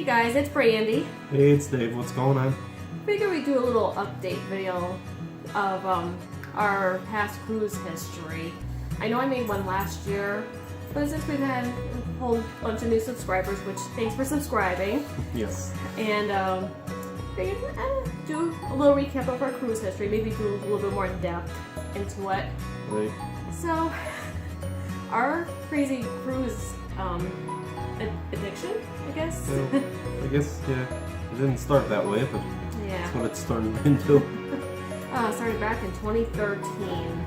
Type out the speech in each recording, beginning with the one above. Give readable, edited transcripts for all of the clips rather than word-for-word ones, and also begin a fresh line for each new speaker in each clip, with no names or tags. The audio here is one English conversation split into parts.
Hey guys, it's Brandy.
Hey, it's Dave. What's going on?
Figure we do a little update video of our past cruise history. I know I made one last year, but since we've had a whole bunch of new subscribers, which thanks for subscribing.
Yes.
And figured do a little recap of our cruise history, maybe do a little bit more in depth into it.
Right.
So, our crazy cruise addiction, I guess.
Well, I guess, yeah. It didn't start that way, but
Yeah.
that's what it's turned into.
Started back in 2013.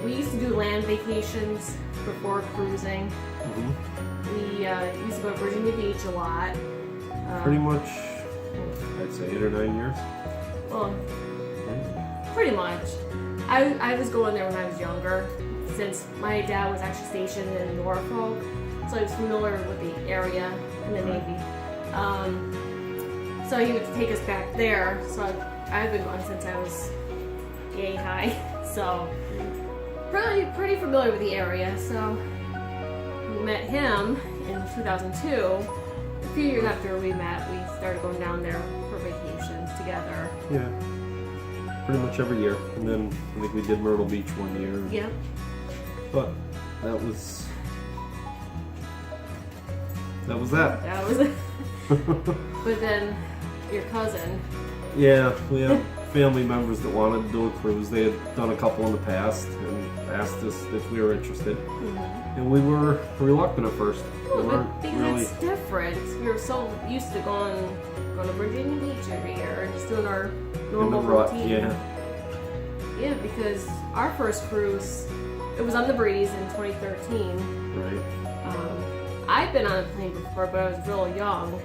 We used to do land vacations before cruising.
Mm-hmm.
We used to go to Virginia Beach a lot.
Pretty much, I'd say 8 or 9 years.
Well, pretty much. I was going there when I was younger, since my dad was actually stationed in Norfolk, so I was familiar with the area in the Navy. So he would take us back there. So I've been going since I was yay high. So pretty familiar with the area. So we met him in 2002. A few years after we met, we started going down there for vacations together.
Yeah. Pretty much every year. And then I think we did Myrtle Beach one year.
Yep.
But that was that.
That was it. But then your cousin.
Yeah, we had family members that wanted to do a cruise. They had done a couple in the past and asked us if we were interested.
Mm-hmm.
And we were reluctant at first.
Well,
We weren't
because
really.
it's different. We were so used to going to Virginia Beach every year and just doing our normal
in the rut,
routine. Yeah, because our first cruise, it was on the Breeze in 2013.
Right.
I've been on a plane before, but I was real young.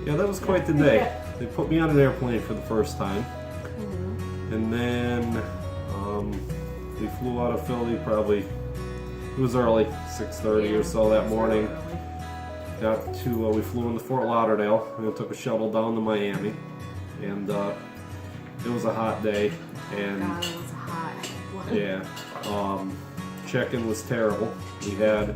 Yeah, that was quite the day. They put me on an airplane for the first time.
Mm-hmm.
And then we flew out of Philly probably, it was early, 6:30 or so that morning. Got to, we flew into Fort Lauderdale and then took a shuttle down to Miami. And it was a hot day. And
God, it was a hot one.
yeah, check-in was terrible. We had,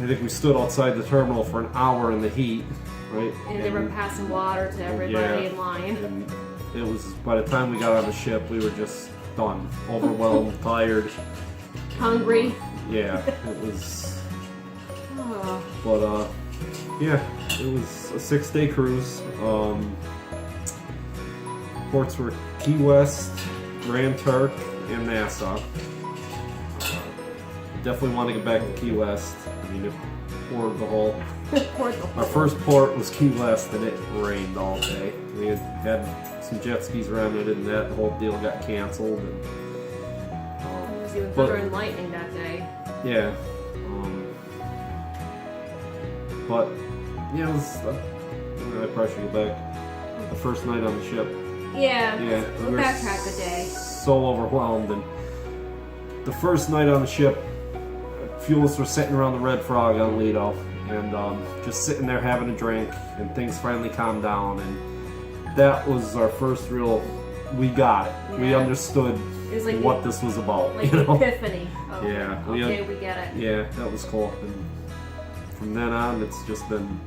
I think we stood outside the terminal for an hour in the heat, right?
And they were passing water to everybody in line.
And it was, by the time we got on the ship, we were just done, overwhelmed, tired.
Hungry.
Yeah, it was,
Oh.
but yeah, it was a 6-day cruise. Ports were Key West, Grand Turk, and Nassau. Definitely want to get back to Key West. I mean, it poured the whole. Our first port was Key West, and it rained all day. We had some jet skis around it, and that whole deal got canceled. And,
It was even thunder and lightning that day.
yeah. But yeah, it was. I probably should go back. The first night on the ship.
Yeah.
Yeah,
We'll backtrack the day.
So overwhelmed, and the first night on the ship, a few of us were sitting around the Red Frog on Lido, and just sitting there having a drink, and things finally calmed down, and that was our first real. We got it.
Yeah.
We understood
It was like
what this was about.
Like
you
the
know?
epiphany. Of,
Yeah,
okay, we get it.
Yeah, that was cool. And from then on, it's just been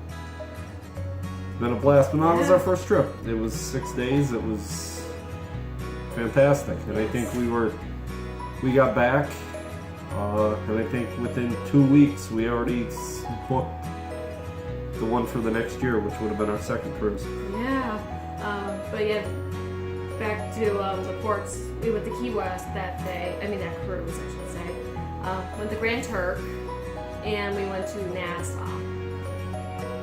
a blast. But no, it was our first trip. It was 6 days. It was fantastic, and I think we got back, and I think within 2 weeks we already booked the one for the next year, which would have been our second cruise.
Yeah. But yeah, back to the ports. We went to Key West that day. I mean, that cruise, I should say. Went to Grand Turk, and we went to Nassau.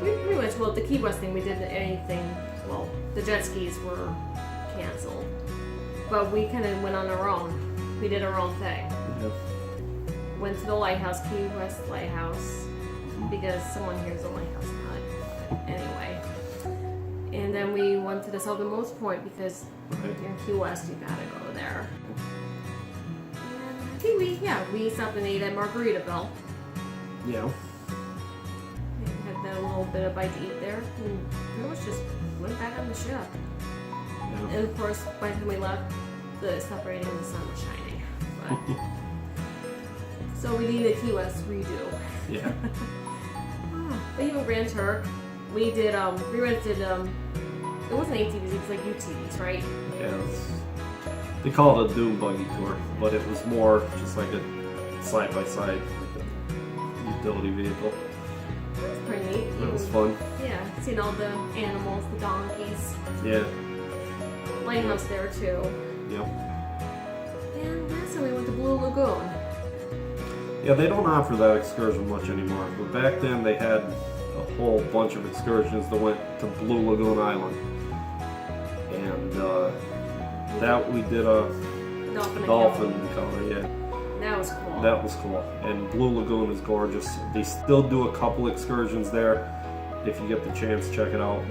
We pretty much, well, the Key West thing, we didn't anything. Well, the jet skis were canceled, but we kind of went on our own. We did our own thing.
Yep.
Went to the lighthouse, Key West Lighthouse, because someone here's a lighthouse nut. But anyway. And then we went to the southernmost point because in Key West you gotta go there. And I think we stopped and ate at Margaritaville.
Yeah.
And had a little bit of bite to eat there. And pretty much just went back on the ship.
Yeah.
And of course, by the time we left, the stuff right in the sun was shining. But, so we need a Key West redo.
Yeah.
But even Grand Turk, we did we rented it wasn't ATVs, it was like UTVs, right?
Yeah, they call it a dune buggy tour, but it was more just like a side-by-side, like a utility vehicle.
That's pretty neat.
It was fun.
Yeah, seeing all the animals, the donkeys.
Yeah.
Lighthouse there too.
Yep.
And that's when we went to Blue Lagoon.
Yeah, they don't offer that excursion much anymore, but back then they had a whole bunch of excursions that went to Blue Lagoon Island. And that we did a dolphin encounter, yeah.
That was cool.
That was cool. And Blue Lagoon is gorgeous. They still do a couple excursions there. If you get the chance, check it out.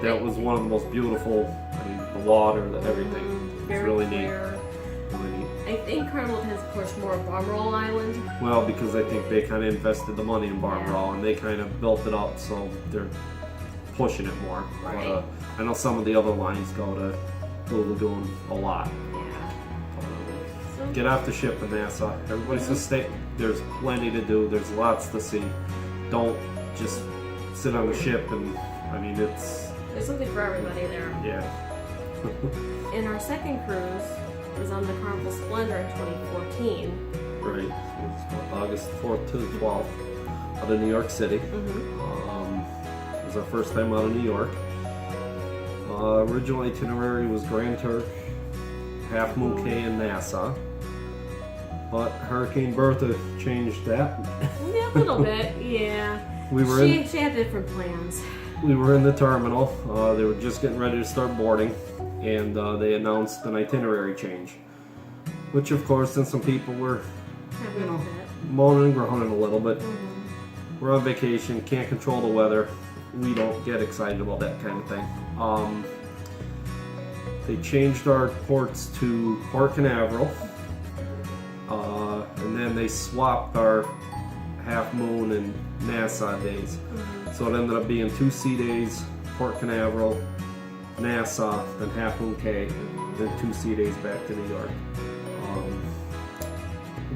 That was one of the most beautiful. I mean, the water, everything. It's
Very
really
clear.
neat. Really neat.
I think Carnival has pushed more Balmoral Island.
Well, because I think they kind of invested the money in Balmoral and they kind of built it up, so they're pushing it more.
Right.
But I know some of the other lines go to Blue Lagoon a lot.
Yeah.
Get off the ship in Nassau. Everybody's just stay. There's plenty to do. There's lots to see. Don't just sit on the ship and, I mean,
There's something for everybody there.
yeah.
And our second cruise was on the Carnival Splendor in 2014.
Right. It was August 4th to the 12th out of New York City. It was our first time out of New York. Original itinerary was Grand Turk, Half Moon Cay, and Nassau. But Hurricane Bertha changed that.
Yeah, a little bit, yeah. She had different plans.
We were in the terminal. They were just getting ready to start boarding, and they announced an itinerary change. Which, of course, then some people were, moaning and groaning a little bit. We're on vacation, can't control the weather. We don't get excited about that kind of thing. They changed our ports to Port Canaveral, and then they swapped our Half Moon and Nassau days. So it ended up being 2 sea days, Port Canaveral, Nassau, then Half Moon Cay, then 2 sea days back to New York.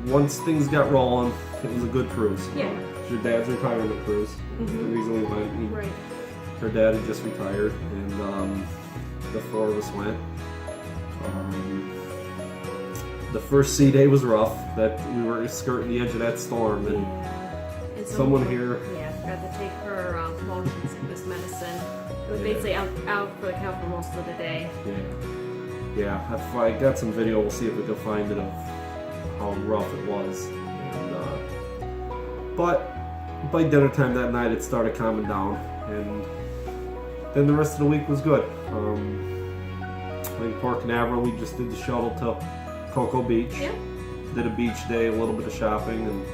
Once things got rolling, it was a good cruise.
Yeah.
It was your dad's retirement cruise. The reason we went.
Right.
Her dad had just retired, and the 4 of us went. The first sea day was rough. That we were skirting the edge of that storm, and
And
someone here.
Yeah, got to take her motion sickness medicine. It was basically out for the count for most of the day.
Yeah. If I got some video, we'll see if we can find it of how rough it was. And, but by dinner time that night, it started calming down, and then the rest of the week was good. I think Port Canaveral, we just did the shuttle to Cocoa Beach.
Yeah.
Did a beach day, a little bit of shopping, and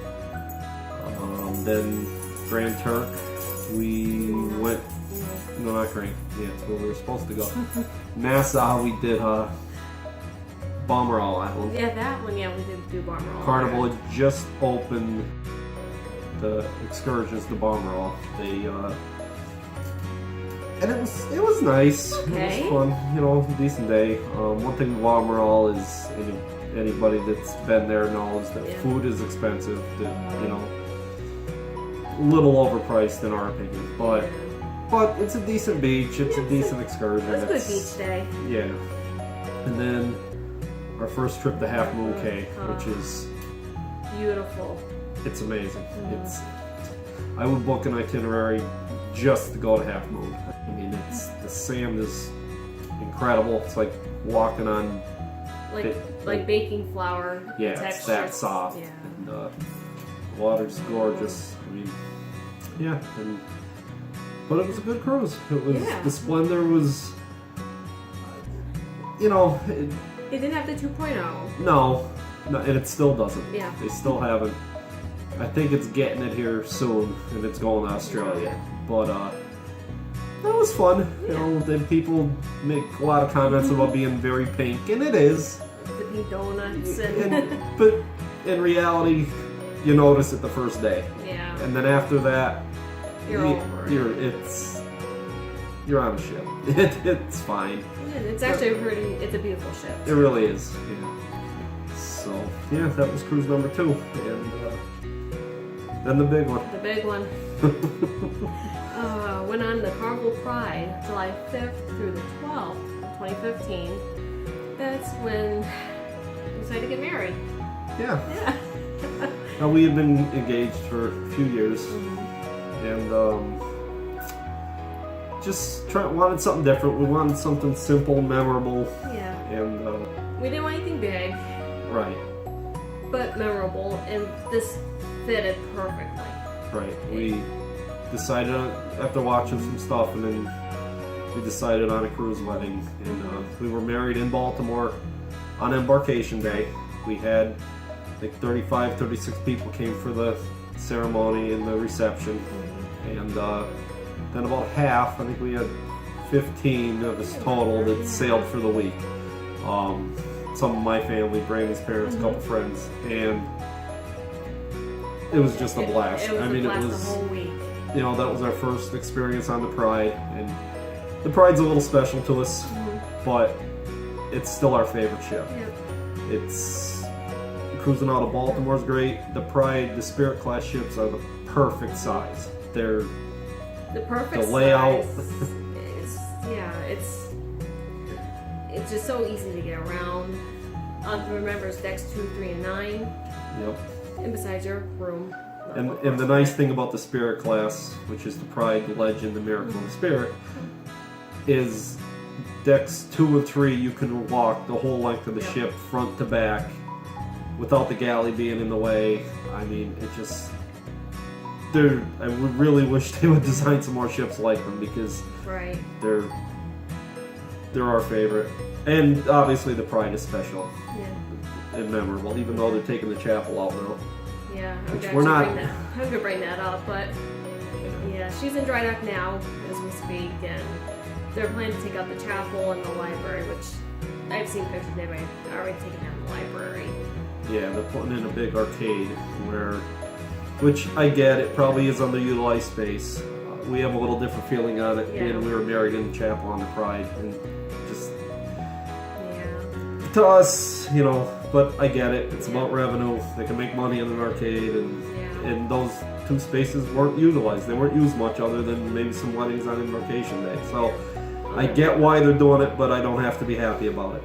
then Grand Turk. We went. No, not Grand. Yeah, it's where we were supposed to go. Nassau, we did Balmoral Island.
Yeah, that one. Yeah, we did do Balmoral.
Carnival had just opened the excursions to Balmoral. They and it was nice.
Okay.
It was fun. You know, decent day. One thing with Balmoral is anybody that's been there knows that food is expensive. That, you know, a little overpriced in our opinion, but it's a decent beach. It's a decent excursion.
It was a good beach day.
Yeah. And then our first trip to Half Moon Cay, which is
beautiful.
It's amazing. I would book an itinerary just to go to Half Moon. I mean, the sand is incredible. It's like walking on
like baking flour.
Yeah,
texture.
it's that soft.
Yeah.
And the water's gorgeous. I mean, yeah. But it was a good cruise. It was the Splendor was, you know.
It didn't have the 2.0.
No, and it still doesn't.
Yeah.
They still haven't. I think it's getting it here soon, and it's going to Australia. But that was fun. You know, then people make a lot of comments about being very pink, and it is.
The pink donuts
but in reality, you notice it the first day.
Yeah.
And then after that,
you're over.
You're on a ship. It's fine.
Yeah, it's actually it's a beautiful ship.
It really is. Yeah. So yeah, that was cruise number 2, and Then the big one.
The big one. Went on the Carnival Pride, July 5th through the 12th, 2015. That's when we decided to get married.
Yeah.
Yeah.
We had been engaged for a few years, and just wanted something different. We wanted something simple, memorable,
Yeah.
and
We didn't want anything big,
right,
but memorable, and this fitted perfectly.
right. We decided after watching some stuff, and then we decided on a cruise wedding, and we were married in Baltimore on Embarkation Day. We had like 35, 36 people came for the ceremony and the reception, and then about half, I think we had 15 of us total that sailed for the week. Some of my family, Brandon's parents, a couple friends, and it was just a blast.
It was a blast the whole week.
You know, that was our first experience on the Pride, and the Pride's a little special to us, but it's still our favorite ship.
Yep.
It's cruising out of Baltimore's great. The Pride, the Spirit class ships are the perfect size. They're
the perfect
the layout.
size. It's just so easy to get around. Remember, it's decks 2, 3, and 9.
Yep.
And besides your room.
And the nice thing about the Spirit class, which is the Pride, the Legend, the Miracle, and the Spirit, is decks 2 and 3 you can walk the whole length of the ship, front to back, without the galley being in the way. I mean, it just... I would really wish they would design some more ships like them, because
right.
they're our favorite. And obviously the Pride is special and memorable, even though they're taking the chapel out now.
Yeah,
Which we're not.
I'm gonna bring that up, but yeah, she's in dry dock now as we speak, and they're planning to take out the chapel and the library, which I've seen pictures. They've already taken down the library.
Yeah, they're putting in a big arcade which I get, it probably is underutilized space. We have a little different feeling on it, being we were married in the chapel on the Pride, and just to us, you know. But I get it. It's about revenue. They can make money in an arcade, and those 2 spaces weren't utilized. They weren't used much other than maybe some weddings on Embarkation Day. So I get why they're doing it, but I don't have to be happy about it.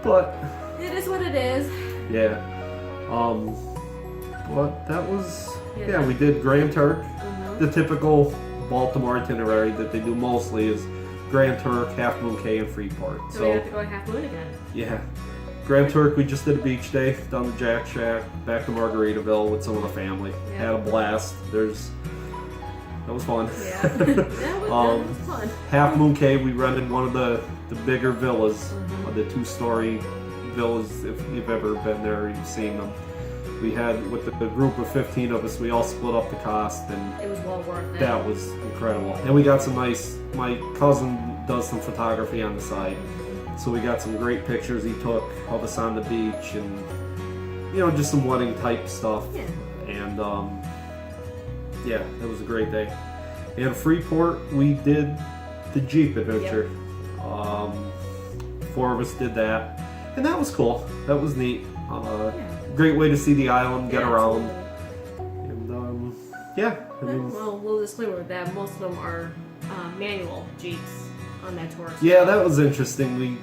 But
it is what it is.
Yeah. But that was we did Grand Turk. The typical Baltimore itinerary that they do mostly is Grand Turk, Half Moon Cay, and Freeport.
So we have to go to Half Moon again.
Yeah. Grand Turk, we just did a beach day, down to Jack Shack, back to Margaritaville with some of the family.
Yeah.
Had a blast. That was fun.
Yeah. that was fun.
Half Moon Cay, we rented one of the bigger villas, the 2-story villas. If you've ever been there, you've seen them. We had, with the group of 15 of us, we all split up the cost, and
it was well worth it.
That was incredible. And we got some my cousin does some photography on the side, so we got some great pictures he took of us on the beach, and just some wedding type stuff.
Yeah.
And it was a great day. And Freeport, we did the Jeep adventure. 4 of us did that, and that was cool. That was neat. Great way to see the island, get around. And
well, we'll disclaimer that most of them are manual Jeeps on that tour.
Yeah, that was interesting.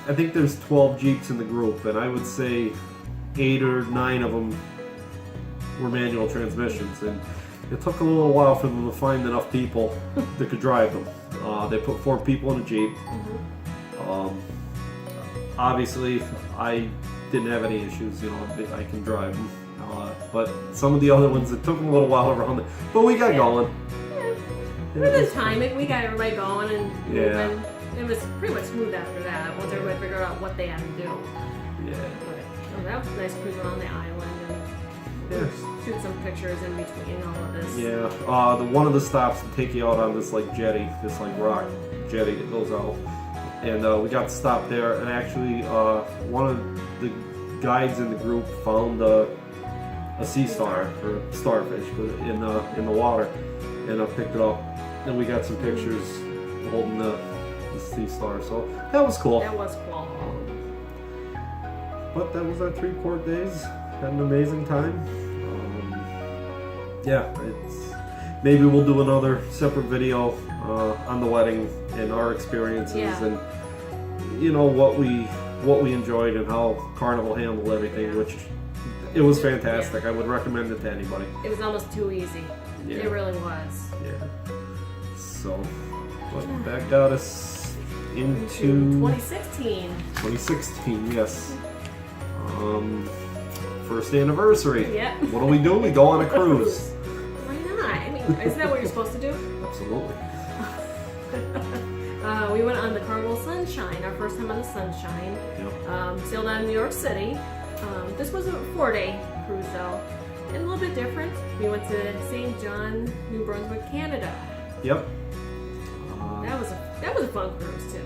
I think there's 12 Jeeps in the group, and I would say 8 or 9 of them were manual transmissions, and it took a little while for them to find enough people that could drive them. They put 4 people in a Jeep. Obviously, I didn't have any issues. I can drive them. But some of the other ones, it took them a little while around it. But we got going.
Within time, we got everybody going and moving. It was pretty much smooth after that, once everybody figured out what they had to do.
Yeah.
But that was a nice cruise around the island, and shoot some pictures in between all of this.
Yeah. One of the stops to take you out on this jetty, this rock jetty that goes out. And we got to stop there, and actually one of the guides in the group found a sea star, or a starfish, in the water, and picked it up, and we got some pictures holding the sea star, so that was cool.
That was cool.
But that was our 3 port days. had an amazing time. Yeah, maybe we'll do another separate video on the wedding and our experiences and what we enjoyed and how Carnival handled everything, which it was fantastic. I would recommend it to anybody.
It was almost too easy.
Yeah.
It really was.
Yeah. So, but that got us into
2016.
2016, yes. First anniversary.
Yeah.
What do? We go on a cruise.
Why not? I mean, isn't that what you're supposed to do?
Absolutely.
We went on the Carnival Sunshine, our first time on the Sunshine.
Yep.
Sailed out of New York City. This was a 4-day cruise though, and a little bit different. We went to St. John, New Brunswick, Canada.
Yep.
That was a fun cruise too.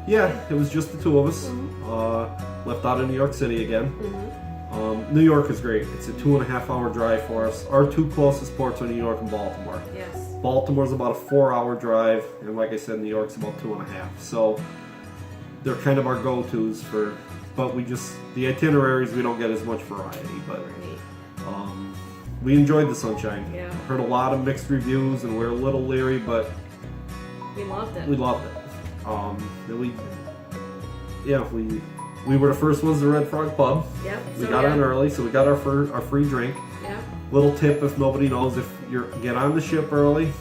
Yeah, it was just the two of us.
Mm-hmm.
Left out of New York City again.
Mm-hmm.
New York is great. It's a 2.5-hour drive for us. Our two closest ports are New York and Baltimore.
Yes.
Baltimore's about a 4-hour drive, and like I said, New York's about 2.5. So they're kind of our go-tos but the itineraries, we don't get as much variety, but we enjoyed the Sunshine.
Yeah.
Heard a lot of mixed reviews, and we're a little leery, but
we loved it.
We loved it. We were the first ones to Red Frog Pub.
Yep.
We got on early, so we got our free drink.
Yep.
Little tip, if nobody knows, if you get on the ship early,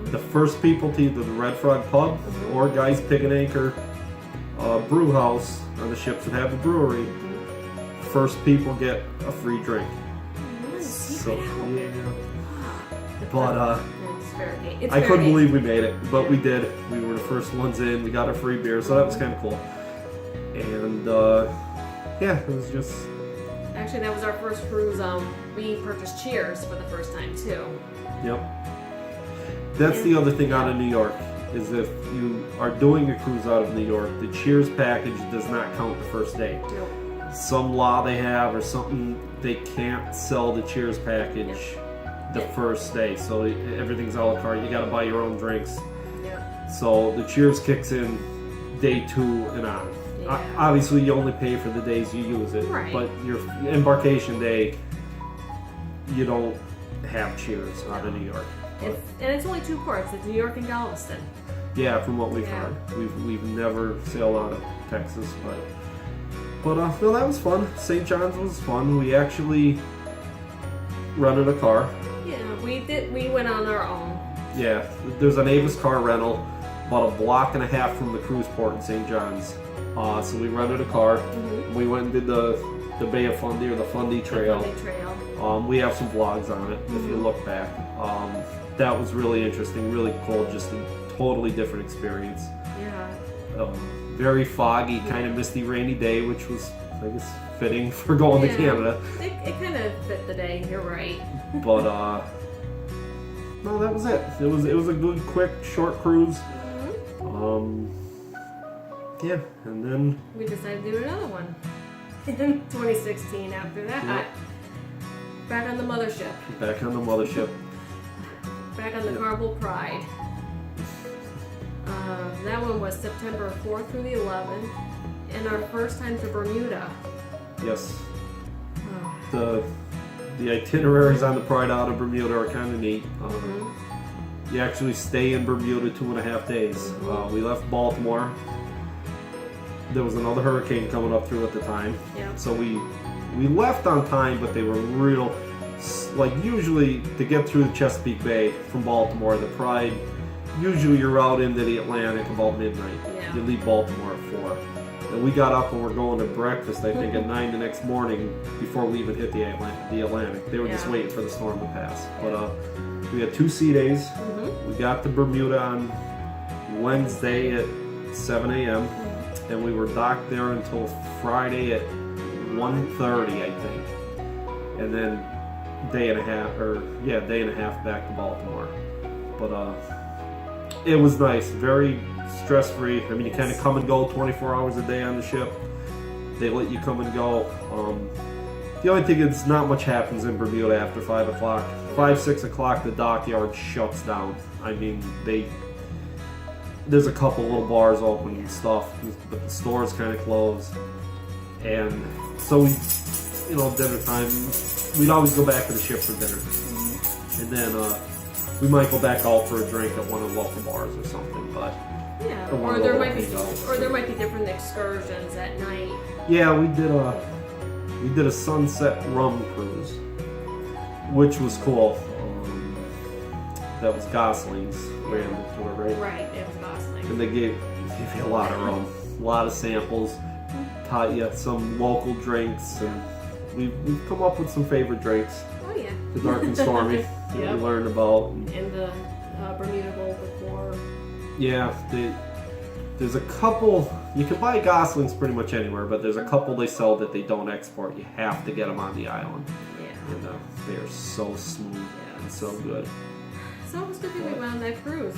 the first people to either the Red Frog Pub or Guy's Pig and Anchor brew house on the ships that have a brewery, first people get a free drink. So yeah. But I couldn't believe we made it, but we did. We were the first ones in. We got our free beer, so that was kind of cool. And it was just.
Actually, that was our first cruise. We purchased Cheers for the first time too.
Yep. That's the other thing out of New York, is if you are doing a cruise out of New York, the Cheers package does not count the first day.
Nope.
Some law they have or something, they can't sell the Cheers package the first day. So everything's a la carte. You got to buy your own drinks.
Yep.
So the Cheers kicks in day 2 and on.
Yeah.
Obviously, you only pay for the days you use it.
Right.
But your embarkation day, you don't have Cheers out of New York.
It's only 2 ports. It's New York and Galveston.
Yeah, from what we've heard, we've never sailed out of Texas, but no, that was fun. St. John's was fun. We actually rented a car.
Yeah, we did. We went on our own.
Yeah, there's an Avis car rental about a block and a half from the cruise port in St. John's. So we rented a car. Mm-hmm. We went and did the Bay of Fundy or the Fundy Trail.
The Fundy Trail.
We have some vlogs on it if you look back. That was really interesting, really cool, just a totally different experience.
Yeah.
Very foggy, kind of misty, rainy day, which was, I guess, fitting for going to Canada.
It kind of fit the day. You're right.
But no, that was it. It was a good, quick, short cruise. Mm-hmm. Yeah, and then
we decided to do another one in 2016. After that, back on the mothership.
Back on the mothership.
Back on the Carnival Pride. That one was September 4th through the 11th, and our first time to Bermuda.
Yes. The itineraries on the Pride out of Bermuda are kind of neat. You actually stay in Bermuda 2.5 days.
Mm-hmm.
We left Baltimore. There was another hurricane coming up through at the time.
Yeah.
So we left on time, but they were real. Like usually to get through the Chesapeake Bay from Baltimore, the Pride, usually you're out into the Atlantic about midnight.
Yeah.
You leave Baltimore at 4. And we got up and we're going to breakfast, I think, at 9 the next morning before we even hit the Atlantic. They were just waiting for the storm to pass. But we had 2 sea days. Mm-hmm. We got to Bermuda on Wednesday at 7 a.m. And we were docked there until Friday at 1:30, I think. And then day and a half back to Baltimore. But it was nice, very stress-free. I mean, you kind of come and go 24 hours a day on the ship. They let you come and go. The only thing is not much happens in Bermuda after 5 o'clock. 5, 6 o'clock, the dockyard shuts down. I mean, there's a couple little bars open and stuff, but the stores kind of closed. And so dinner time, we'd always go back to the ship for dinner. And then we might go back out for a drink at one of the local bars or something. But
Yeah,
one
or
of
there
the
might be,
local hotels.
or there might be different excursions at night.
Yeah, we did a sunset rum cruise, which was cool. That was Gosling's ran the tour, right?
Right, it was Gosling.
And they gave you a lot of rum, a lot of samples, taught you some local drinks, and we've come up with some favorite drinks.
Oh yeah.
The Dark and Stormy, that we
Yep.
learned about.
And the Bermuda Gold before.
Yeah, there's a couple. You can buy Goslings pretty much anywhere, but there's a couple they sell that they don't export. You have to get them on the island,
Yeah.
and they are so smooth and so good.
So it was good that we went on that cruise.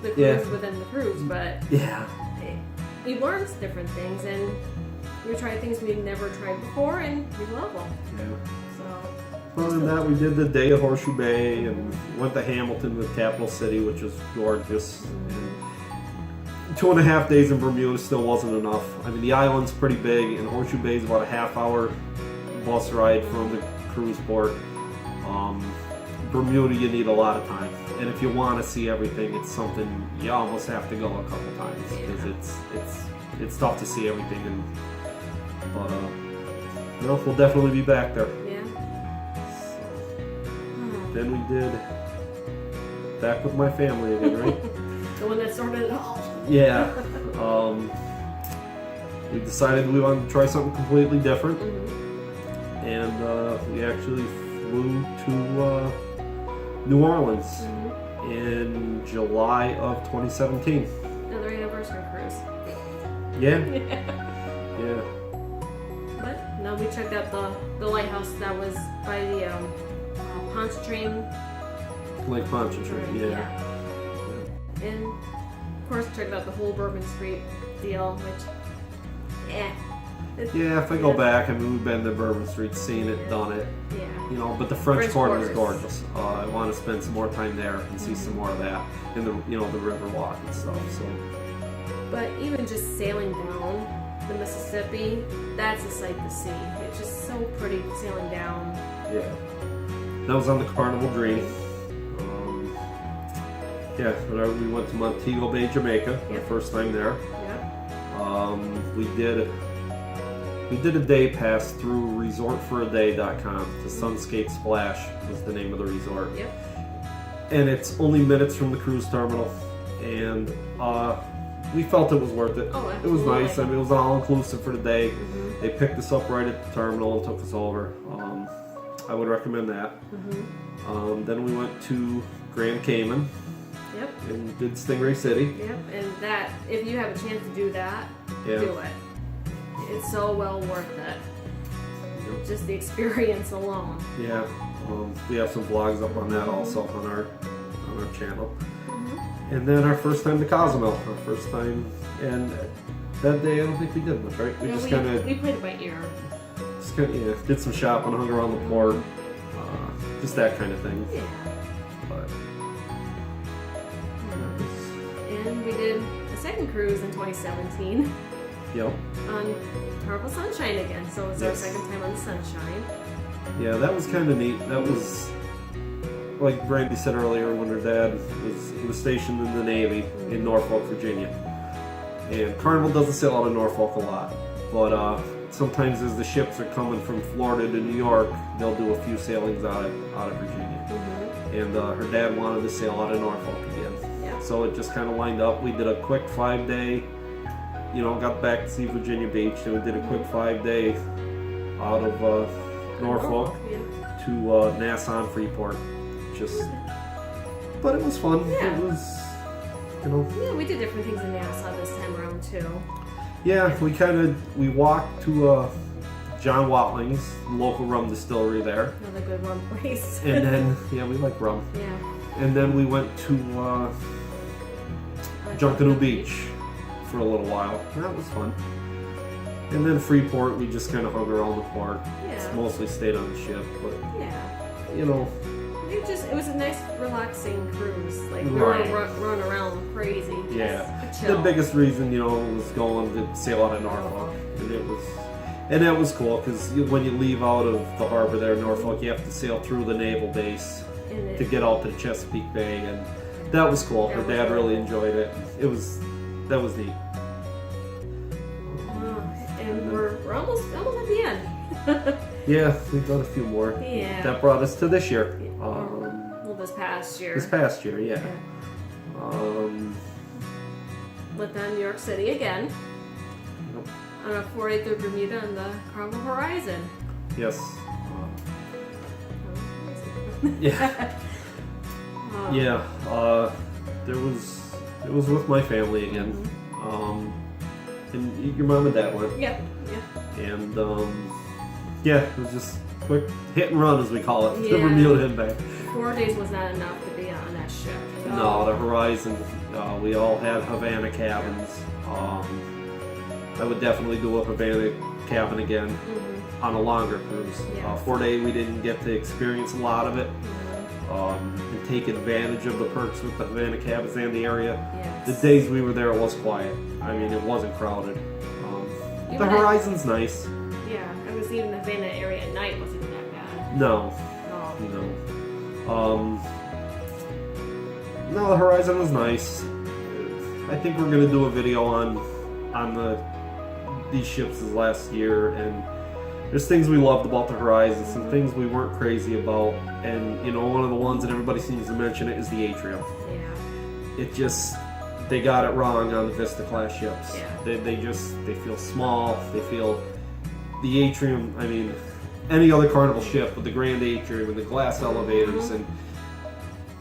The cruise
Yeah.
within the cruise, but
Yeah.
we learned different things and we tried things we'd never tried before and we love them.
Yeah.
So
Other than that, we did the day of Horseshoe Bay and went to Hamilton, the capital city, which was gorgeous. And 2.5 days in Bermuda still wasn't enough. I mean, the island's pretty big, and Horseshoe Bay is about a half-hour bus ride from the cruise port. Bermuda, you need a lot of time, and if you want to see everything, it's something you almost have to go a couple times because it's tough to see everything. But we'll definitely be back there.
yeah.
Then we did back with my family again, right?
The one that started it all.
Yeah. We decided we wanted to try something completely different, and we actually flew to New Orleans in July of 2017.
Another anniversary cruise.
Yeah. Yeah.
But no, we checked out the lighthouse that was by the Pontchartrain.
Lake Pontchartrain. Yeah.
And of course checked out the whole Bourbon Street deal, which
Yeah, if I go back, I mean, we've been to Bourbon Street, seen it, done it.
Yeah.
But the French Quarter is
Quarters.
gorgeous. I want to spend some more time there and see some more of that, and the river walk and stuff. So.
But even just sailing down the Mississippi, that's a sight to see. It's just so pretty sailing down.
Yeah. That was on the Carnival Dream. We went to Montego Bay, Jamaica, our first time there.
Yep.
We did a day pass through resortforaday.com. The Sunscape Splash was the name of the resort.
Yep.
And it's only minutes from the cruise terminal. And we felt it was worth it.
Oh,
it was nice. I mean, it was all inclusive for the day.
Mm-hmm.
They picked us up right at the terminal and took us over. I would recommend that.
Mm-hmm.
Then we went to Grand Cayman.
Yep.
And did Stingray City.
Yep. And that, if you have a chance to do that,
Yeah.
do it. It's so well worth it.
Yep.
Just the experience alone.
Yeah. We have some vlogs up on that also on our channel. And then our first time to Cozumel. Our first time, and that day I don't think we did much, right? We just kind of
we played it by ear.
did some shopping, hung around the port, just that kind of thing.
Yeah.
But
And we did a second cruise in 2017
yep.
on Carnival Sunshine again. So it's our
Yes.
second time on the Sunshine.
Yeah, that was kind of neat. That was, like Brandy said earlier, when her dad was stationed in the Navy in Norfolk, Virginia. And Carnival doesn't sail out of Norfolk a lot, but sometimes as the ships are coming from Florida to New York, they'll do a few sailings out of Virginia. And her dad wanted to sail out of Norfolk again.
Yeah.
So it just kind of lined up. We did a quick 5-day, got back to see Virginia Beach, and we did a quick 5-day out of Norfolk
Yeah.
to Nassau and Freeport. But it was fun.
Yeah.
It was,
Yeah, we did different things in Nassau this time around too.
yeah, we walked to John Watling's local rum distillery there.
Another good rum place.
And then, yeah, we like rum.
Yeah.
And then we went to Junkanoo Beach for a little while. That was fun. And then Freeport, we just kind of hung around the port.
Yeah.
Mostly stayed on the ship, but
Yeah. It was a nice relaxing cruise. Like we
Right.
weren't run around crazy. Just
yeah.
chill.
The biggest reason, was going to sail out of Norfolk. And And that was cool because when you leave out of the harbor there in Norfolk, you have to sail through the naval base
And
to get out to the Chesapeake Bay, and that was cool. Her dad really enjoyed it. That was neat.
And we're almost at the end.
Yeah, we've done a few more.
Yeah.
That brought us to this year.
Well, this past year.
This past year, yeah.
Lived down in New York City again.
Yep.
On a 4-day through Bermuda and the Carnival Horizon.
Yes. Yeah. Yeah. It was with my family again. And your mom and dad went.
Yeah.
And yeah, it was just quick hit and run, as we call it.
Yeah.
Bermuda and back.
4 days was not enough to be on that ship. So.
No, the Horizon. We all had Havana cabins. I would definitely do a Havana cabin again on a longer cruise.
Yeah.
4 day, we didn't get to experience a lot of it. And take advantage of the perks with the Havana cabins and the area.
Yes.
The days we were there, it was quiet. I mean, it wasn't crowded. The Horizon's nice.
Yeah, I was even the Havana area at night wasn't even that bad.
No. No, the Horizon was nice. I think we're gonna do a video on these ships this last year, and there's things we loved about the Horizon, some things we weren't crazy about, and one of the ones that everybody seems to mention it is the atrium.
Yeah.
They got it wrong on the Vista class ships.
Yeah.
They feel small. They feel the atrium. I mean, any other Carnival ship with the grand atrium and the glass elevators, and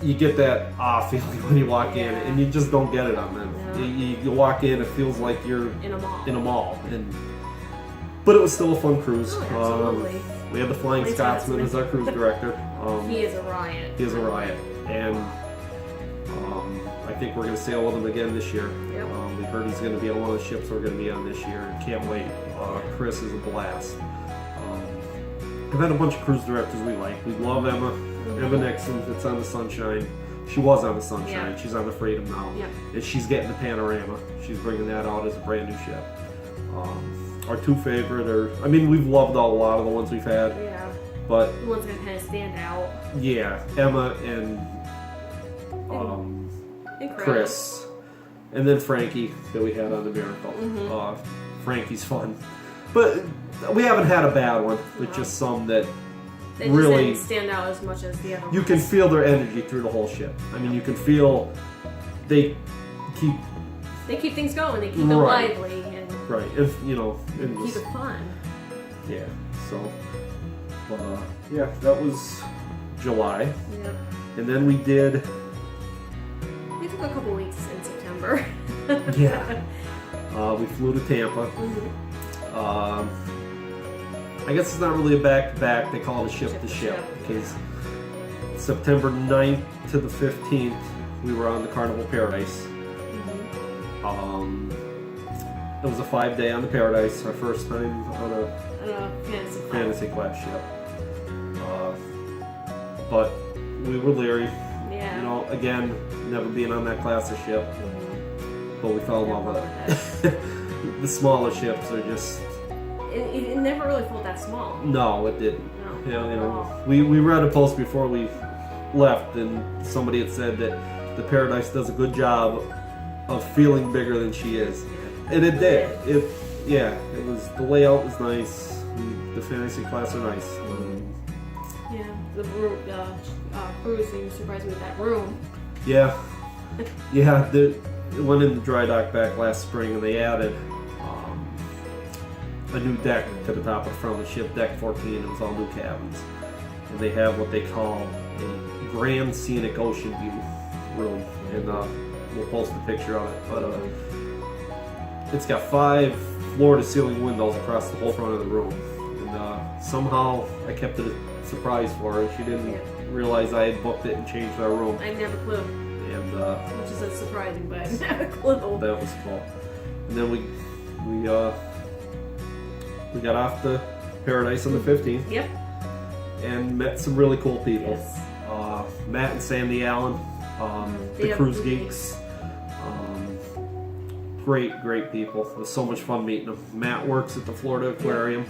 you get that feeling when you walk in, and you just don't get it on them.
No.
You walk in, it feels like you're
In a mall.
But it was still a fun cruise.
Oh, absolutely.
We had the Flying Scotsman as our cruise director.
He is a riot.
He is a riot, and I think we're going to sail with him again this year.
Yep.
We heard he's going to be on one of the ships we're going to be on this year. Can't wait. Chris is a blast. I've had a bunch of cruise directors we like. We love Emma. Emma Nixon, that's on the Sunshine. She was on the Sunshine.
Yeah.
She's on the Freedom now.
Yeah.
And she's getting the Panorama. She's bringing that out as a brand new ship. Our two favorite we've loved a lot of the ones we've had.
Yeah.
But
The ones that kind of stand out.
yeah, Emma and Chris, and then Frankie that we had on the Miracle. Frankie's fun, but we haven't had a bad one. But just some that
They
really
just didn't stand out as much as the other ones.
you can feel their energy through the whole ship. I mean, you can feel they keep
things going. They keep it
Right.
lively and
right. If and
keep it fun.
yeah. So, yeah, that was July,
Yep.
and then we did.
We took a couple weeks in September.
Yeah. We flew to Tampa. I guess it's not really a back-to-back. They call it a ship-to-ship because September 9th to the 15th, we were on the Carnival Paradise. It was a 5-day on the Paradise, our first time on a fantasy class ship. But we were leery.
Yeah.
Again, never being on that class of ship. But we fell in love with it. The smaller ships are just...
It never really felt that small.
No, it didn't.
No.
We read a post before we left, and somebody had said that the Paradise does a good job of feeling bigger than she is, and it did. It was, the layout was nice. The fantasy class are nice.
Yeah, the cruise seemed surprised me with that room.
Yeah, it went in the dry dock back last spring, and they added a new deck to the top of the front of the ship, deck 14. It was all new cabins, and they have what they call a grand scenic ocean view room, and we'll post a picture of it. But it's got 5 floor-to-ceiling windows across the whole front of the room, and somehow I kept it a surprise for her. She didn't realize I had booked it and changed our room.
I never clue.
And
which is surprising, but I never clue.
That was cool. And then we got off the Paradise on the 15th.
Yep.
And met some really cool people.
Yes.
Matt and Sandy Allen, the Cruise Geeks. great people. It was so much fun meeting them. Matt works at the Florida Aquarium,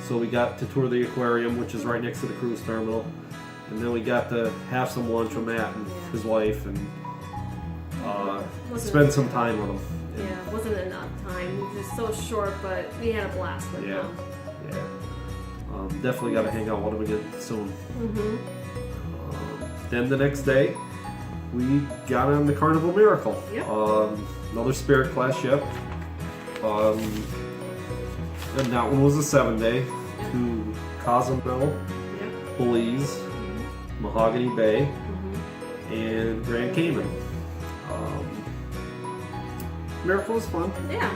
so we got to tour the aquarium, which is right next to the cruise terminal, and then we got to have some lunch with Matt and his wife and spend some time with them.
Yeah, it wasn't enough time. It was just so short, but we had a blast with them.
Yeah. Definitely got to hang out with them again soon. Then the next day, we got on the Carnival Miracle.
Yep.
Another Spirit class ship. And that one was a 7-day to Cozumel, Belize, Mahogany Bay, and Grand Cayman. Miracle was fun.
Yeah.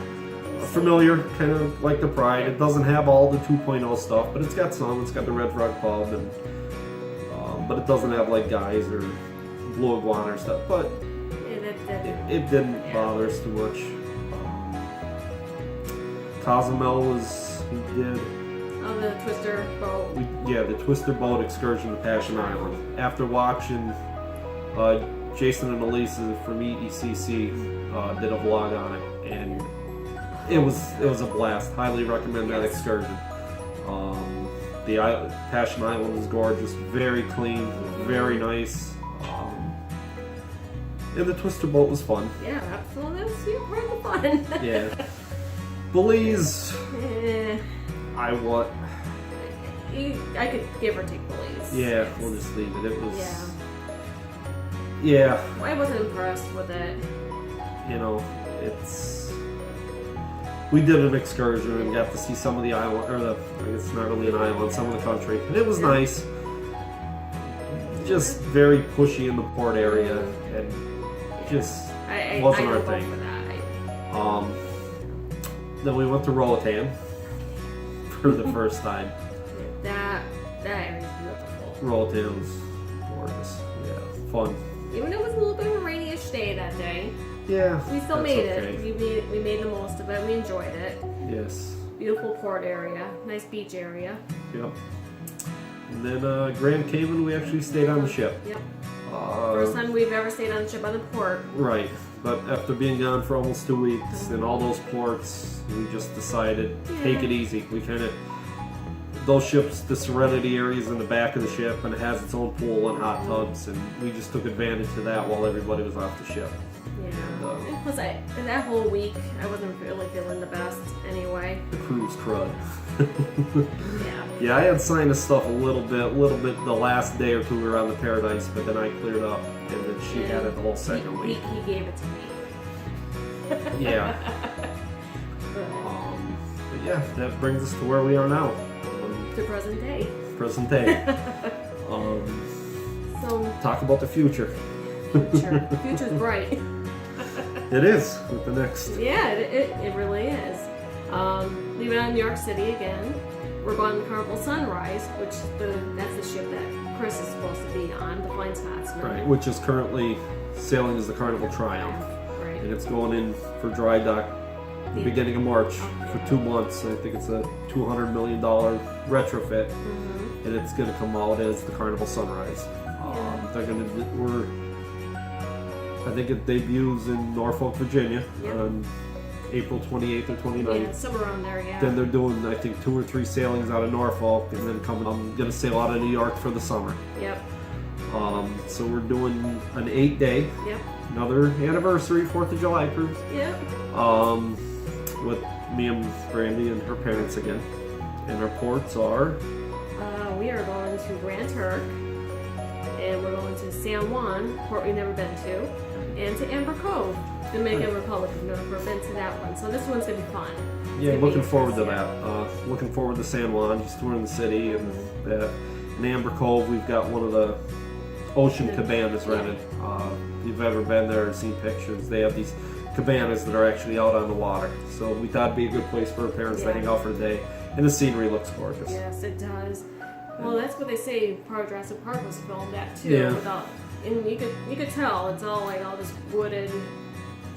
Familiar, kind of like the Pride. It doesn't have all the 2.0 stuff, but it's got some. It's got the Red Frog Pub, and but it doesn't have like guys or blue iguana or stuff. But it didn't bother us too much. Cozumel was we did.
Oh, the Twister boat.
The Twister boat excursion to Passion Island. After watching Jason and Elisa from EECC did a vlog on it, and it was a blast. Highly recommend that excursion. The Passion Island is gorgeous, very clean, very nice, and the Twister boat was fun.
Yeah, absolutely. That was part of the fun.
Yeah. Belize, I
could give or take Belize.
Yeah, we'll just leave it. It was. Yeah.
I wasn't impressed with it.
You know, we did an excursion and got to see some of the island, I guess it's not really an island, some of the country, and it was nice. Just very pushy in the port area, and just wasn't our thing.
For that.
Then we went to Roatan for the first time.
That area is beautiful.
Roatan was gorgeous. Yeah, fun.
Even though it was a little bit of a rainy-ish day that day.
Yeah,
we still made it. We made the most of it. We enjoyed it.
Yes.
Beautiful port area, nice beach area.
Yep. And then Grand Cayman, we actually stayed on the ship.
Yep. First time we've ever stayed on the ship on the port.
Right. But after being gone for almost 2 weeks in all those ports, we just decided take it easy. We kind of those ships, the Serenity area is in the back of the ship and it has its own pool and hot tubs, and we just took advantage of that while everybody was off the ship.
Yeah. And plus, that whole week, I wasn't really feeling the best anyway.
The cruise crud.
Yeah.
Yeah, I had sinus stuff a little bit the last day or two we were on the Paradise, but then I cleared up, and then she had it the whole second week.
He gave it to me.
Yeah. But yeah, that brings us to where we are now.
To present day.
Present day.
So
talk about the future.
The future's bright.
It is with the next.
Yeah, it really is. Leaving out of New York City again. We're going to Carnival Sunrise, which that's the ship that Chris is supposed to be on, the Flying Scotsman.
Right, which is currently sailing as the Carnival Triumph.
Right.
And it's going in for dry dock the beginning of March for 2 months. I think it's a $200 million retrofit, and it's going to come out as the Carnival Sunrise. I think it debuts in Norfolk, Virginia on April 28th or 29th.
Yeah, somewhere around there, yeah.
Then they're doing, I think, 2 or 3 sailings out of Norfolk, and then I'm going to sail out of New York for the summer.
Yep.
So we're doing an 8-day.
Yep.
Another anniversary 4th of July cruise.
Yep.
With me and Brandy and her parents again. And our ports are?
We are going to Grand Turk, and we're going to San Juan, port we've never been to, and to Amber Cove, Dominican Republic. We've never been to that one, so this one's going to be fun.
Yeah, looking forward to that. Looking forward to San Juan, just touring the city, and that. In Amber Cove, we've got one of the ocean cabanas rented. If you've ever been there and seen pictures, they have these cabanas that are actually out on the water. So we thought it'd be a good place for our parents to hang out for the day. And the scenery looks gorgeous.
Yes, it does. Well, that's what they say part of Jurassic Park was filmed at too.
Yeah.
And you could tell it's all like all this wooded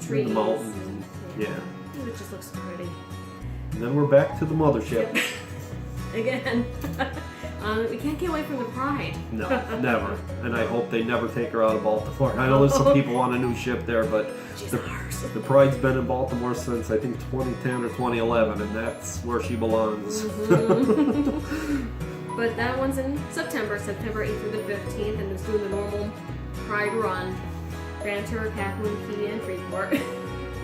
trees.
The mountains. Yeah.
It just looks pretty.
And then we're back to the mothership.
Again. We can't get away from the pride.
No, never. And I hope they never take her out of Baltimore. I know there's some people on a new ship there, but
She's
the,
ours.
the pride's been in Baltimore since I think 2010 or 2011, and that's where she belongs.
But that one's in September 8th through the 15th, and it's doing the normal pride run. Grand Turk, Half Moon Key, and Freeport.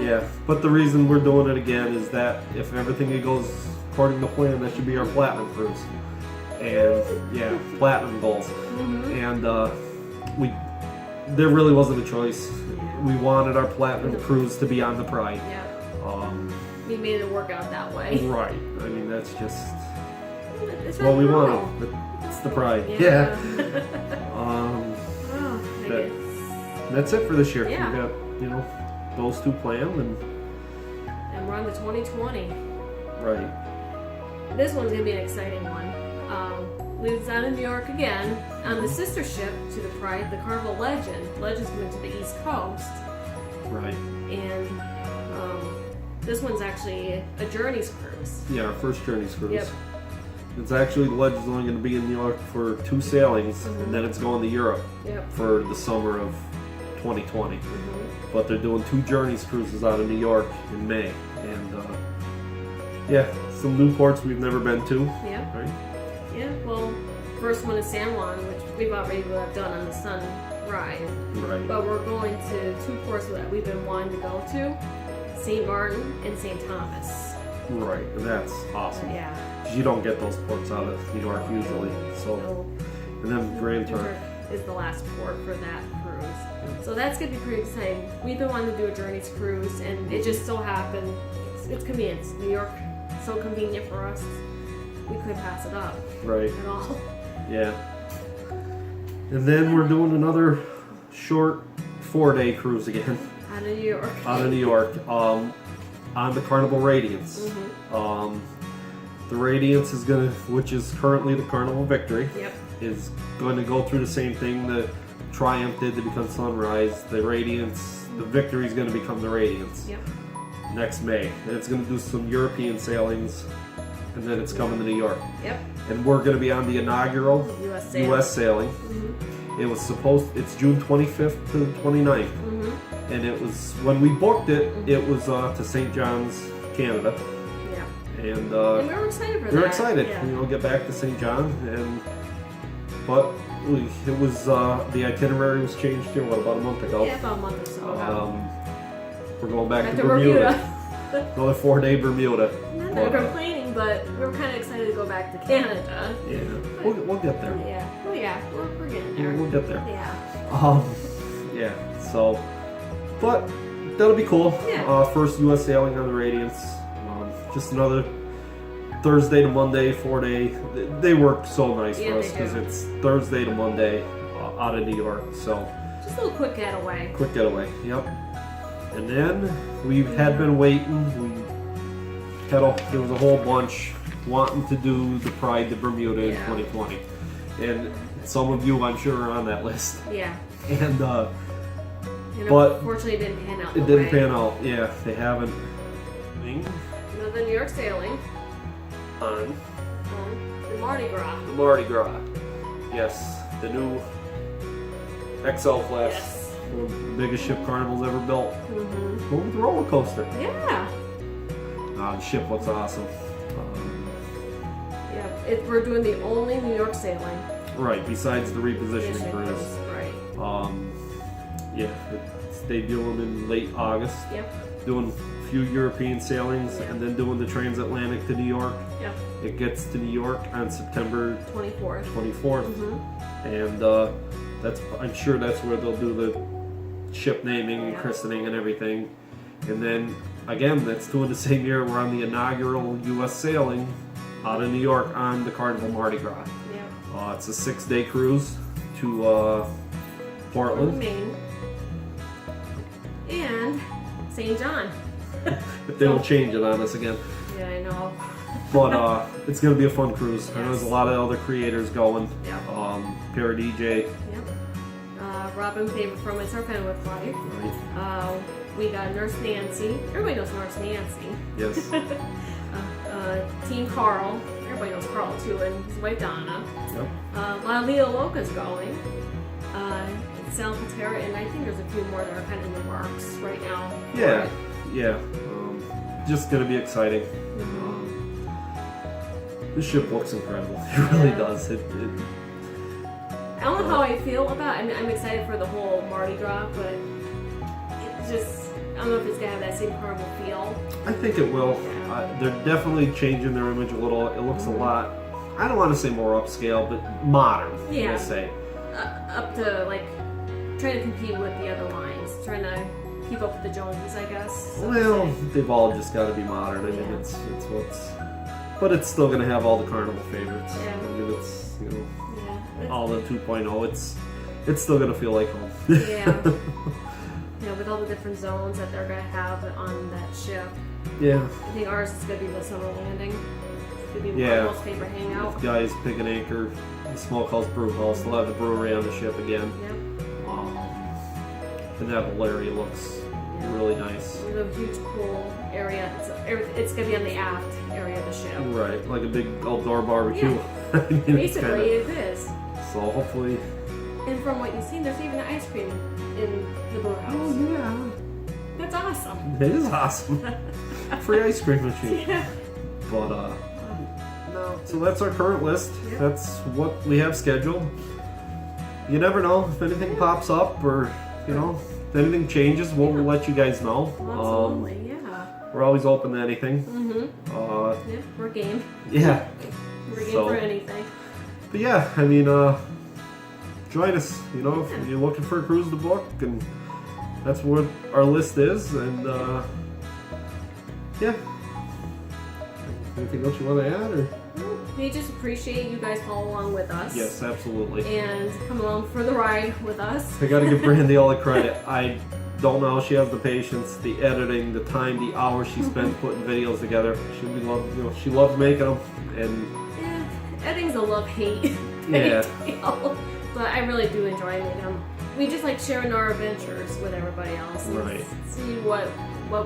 Yeah, but the reason we're doing it again is that if everything goes according to plan, that should be our platinum cruise. And yeah, platinum goals. And there really wasn't a choice. We wanted our platinum cruise to be on the Pride.
Yeah. We made it work out that way.
Right. I mean, that's just
It's
what we
normal.
wanted. It's the Pride.
Yeah. I guess.
That's it for this year.
Yeah.
We got, you know, those two planned, and
And we're on the 2020.
right.
This one's gonna be an exciting one. Leaves out of New York again on the sister ship to the Pride, the Carnival Legend. Legend's coming to the East Coast,
Right.
and this one's actually a Journeys cruise.
Yeah, our first Journeys cruise.
Yep.
It's actually, the Legend's only going to be in New York for 2 sailings, and then it's going to Europe
Yep.
for the summer of 2020. But they're doing 2 Journeys cruises out of New York in May, and yeah, some new ports we've never been to.
Yep.
Right.
Yeah. Well, first one is San Juan, which we've already done on the Sunrise.
Right.
But we're going to 2 ports that we've been wanting to go to: St. Martin and St. Thomas.
Right. And that's awesome.
Yeah.
'Cause you don't get those ports out of New York usually. So,
So
and then Grand Turk.
is the last port for that cruise. So that's gonna be pretty exciting. We've been wanting to do a Journeys cruise, and it just so happened it's convenient. New York, so convenient for us. We couldn't pass it up
Right.
at all.
Yeah. And then we're doing another short 4-day cruise again.
Out of New York.
Out of New York, on the Carnival Radiance. The Radiance is gonna, which is currently the Carnival Victory,
Yep.
is going to go through the same thing the Triumph did to become Sunrise. The Radiance, the Victory is going to become the Radiance
Yep.
next May, and it's going to do some European sailings, and then it's coming to New York.
Yep.
And we're going to be on the inaugural
U.S. sailing.
U.S. sailing. It's June 25th to the 29th. And it was, when we booked it, it was to St. John's, Canada.
Yeah.
And
And we were excited for that.
we were excited,
Yeah.
you know, get back to St. John, but it was the itinerary was changed here about a month ago.
Yeah, about a month or so ago.
We're going back
Back
to
to
Bermuda. Another 4-day Bermuda.
Not that we're complaining, but we were kind of excited to go back to Canada.
Yeah, we'll get there.
Yeah. Oh yeah, we're getting there.
We'll get there.
Yeah.
Yeah. So, but that'll be cool.
Yeah.
First U.S. sailing on the Radiance. Just another Thursday to Monday 4-day. They work so nice
Yeah,
for us
they
because
do.
it's Thursday to Monday out of New York. So
Just a little quick getaway.
quick getaway. Yep. And then we had been waiting. There was a whole bunch wanting to do the Pride to Bermuda in 2020, and some of you I'm sure are on that list.
Yeah.
And
And
but
unfortunately, it didn't pan out.
it didn't pan out. Yeah, they haven't.
The New York sailing
On
the Mardi Gras.
the Mardi Gras. Yes, the new XL class.
Yes.
The biggest ship Carnival's ever built. Go with the roller coaster.
Yeah.
The ship looks awesome.
Yeah. We're doing the only New York sailing.
Right, besides the repositioning cruise.
Right.
Yeah, it's debuting in late August.
Yep.
Doing a few European sailings, and then doing the transatlantic to New York.
Yep.
It gets to New York on September
24th.
24th, and I'm sure that's where they'll do the ship naming and christening and everything. And then again, that's doing the same year. We're on the inaugural U.S. sailing out of New York on the Carnival Mardi Gras.
Yep.
It's a 6-day cruise to Portland.
Maine. And St. John.
If they don't change it on us again.
Yeah, I know.
But it's going to be a fun cruise. I know there's a
Yes.
lot of other creators going.
Yep.
Para DJ.
Yep. Robin Favorite from It's Our Fenwick Life.
Right.
We got Nurse Nancy. Everybody knows Nurse Nancy.
Yes.
Team Carl. everybody knows Carl too, and his wife Donna.
Yep.
La Leo Loca's going. Sal Patera, and I think there's a few more that are kind of in the works right now.
Yeah, yeah. Just gonna be exciting. This ship looks incredible. It really does. It
I don't know how I feel about it. I'm excited for the whole Mardi Gras, but it just, I don't know if it's gonna have that same Carnival feel.
I think it will.
Yeah.
They're definitely changing their image a little. It looks a lot, I don't want to say more upscale, but modern,
Yeah.
I say.
Up to, like, trying to compete with the other lines, trying to keep up with the Joneses, I guess. so to
Well,
say.
they've all just got to be modern. I mean,
Yeah.
it's what's... But it's still going to have all the Carnival favorites.
Yeah.
I mean, it's, you know,
Yeah.
all the 2.0. It's still going to feel like home.
Yeah. Yeah, with all the different zones that they're gonna have on that ship.
Yeah.
I think ours is gonna be the summer landing. It's gonna be
Yeah.
my most favorite hangout.
Guys pick an anchor. The Smoke House Brew House. They'll have the brewery on the ship again.
Yep.
And that whole area looks really nice.
With a huge pool area. It's gonna be on the aft area of the ship.
Right, like a big outdoor barbecue.
Yeah.
I mean, it's
Basically,
kinda-
it is.
So hopefully.
And from what you've seen, there's even ice cream in the brew house.
Oh yeah.
That's awesome.
It is awesome. Free ice cream machine.
Yeah.
But no. So that's our current list.
Yep.
That's what we have scheduled. You never know if anything pops up or if anything changes. We'll let you guys know.
Absolutely, yeah.
We're always open to anything.
Yeah, we're game.
Yeah.
We're game
So-
for anything.
But yeah, I mean, join us. If you're looking for a cruise to book, and that's what our list is. And yeah. Anything else you want to add? Or?
We just appreciate you guys follow along with us.
Yes, absolutely.
And come along for the ride with us.
I got to give Brandy all the credit. I don't know how she has the patience, the editing, the time, the hours she spends putting videos together. She loves making them, and
Editing's a love-hate
Yeah.
deal. But I really do enjoy making them. We just like sharing our adventures with everybody else and
Right.
see what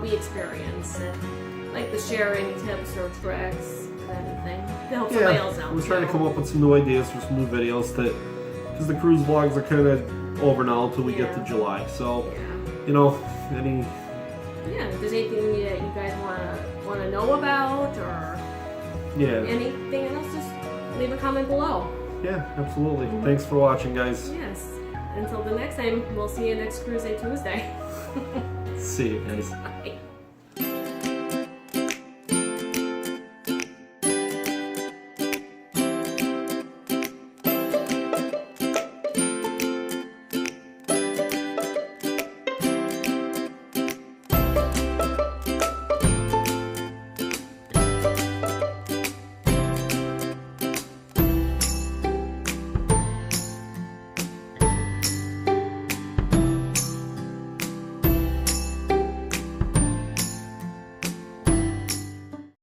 we experience, and like to share any tips or tricks or anything to help somebody else out.
we're trying to come up with some new ideas for some new videos because the cruise vlogs are kind of over now until we get to
Yeah.
July. So,
Yeah.
any
If there's anything that you guys wanna know about or anything else, just leave a comment below.
Yeah, absolutely. Thanks for watching, guys.
Yes. Until the next time, we'll see you next Cruise Day Tuesday.
See you guys.
Bye.